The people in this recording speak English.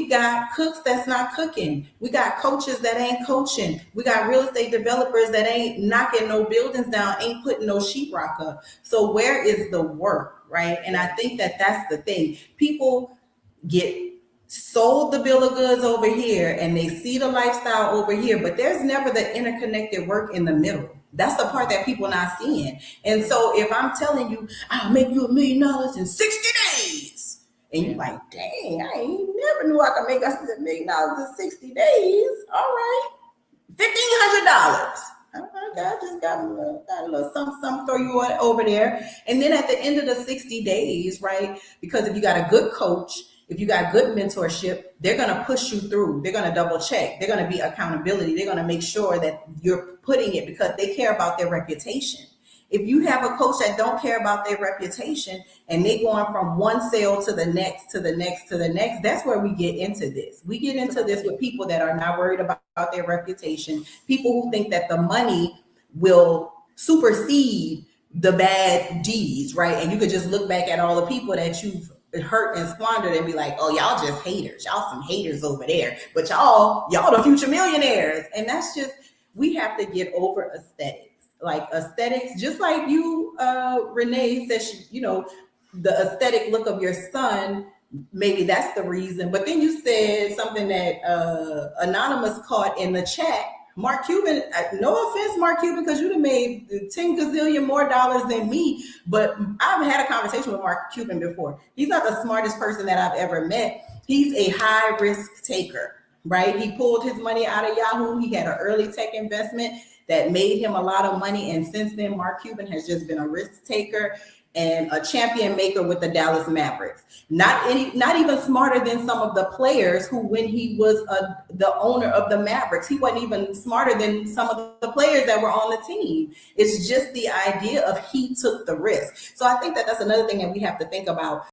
We got cooks that's not cooking. We got coaches that ain't coaching. We got real estate developers that ain't knocking no buildings down, ain't putting no sheetrock up. So where is the work, right? And I think that that's the thing. People get sold the bill of goods over here and they see the lifestyle over here, but there's never the interconnected work in the middle. That's the part that people not seeing. And so if I'm telling you, I'll make you $1 million in 60 days, and you're like, dang, I ain't never knew I could make us $1 million in 60 days. All right, $1,500. Okay, I just got a little something throw you over there. And then at the end of the 60 days, right? Because if you got a good coach, if you got good mentorship, they're going to push you through. They're going to double check. They're going to be accountability. They're going to make sure that you're putting it because they care about their reputation. If you have a coach that don't care about their reputation and they going from one sale to the next, to the next, to the next, that's where we get into this. We get into this with people that are not worried about their reputation, people who think that the money will supersede the bad deeds, right? And you could just look back at all the people that you've hurt and squandered and be like, oh, y'all just haters. Y'all some haters over there. But y'all the future millionaires. And that's just, we have to get over aesthetics. Like aesthetics, just like you, Renee said, the aesthetic look of your son, maybe that's the reason. But then you said something that Anonymous caught in the chat. Mark Cuban, no offense, Mark Cuban, because you'd have made 10 gazillion more dollars than me. But I've had a conversation with Mark Cuban before. He's not the smartest person that I've ever met. He's a high risk taker, right? He pulled his money out of Yahoo. He had an early tech investment that made him a lot of money. And since then, Mark Cuban has just been a risk taker and a champion maker with the Dallas Mavericks. Not even smarter than some of the players who, when he was the owner of the Mavericks, he wasn't even smarter than some of the players that were on the team. It's just the idea of he took the risk. So I think that that's another thing that we have to think about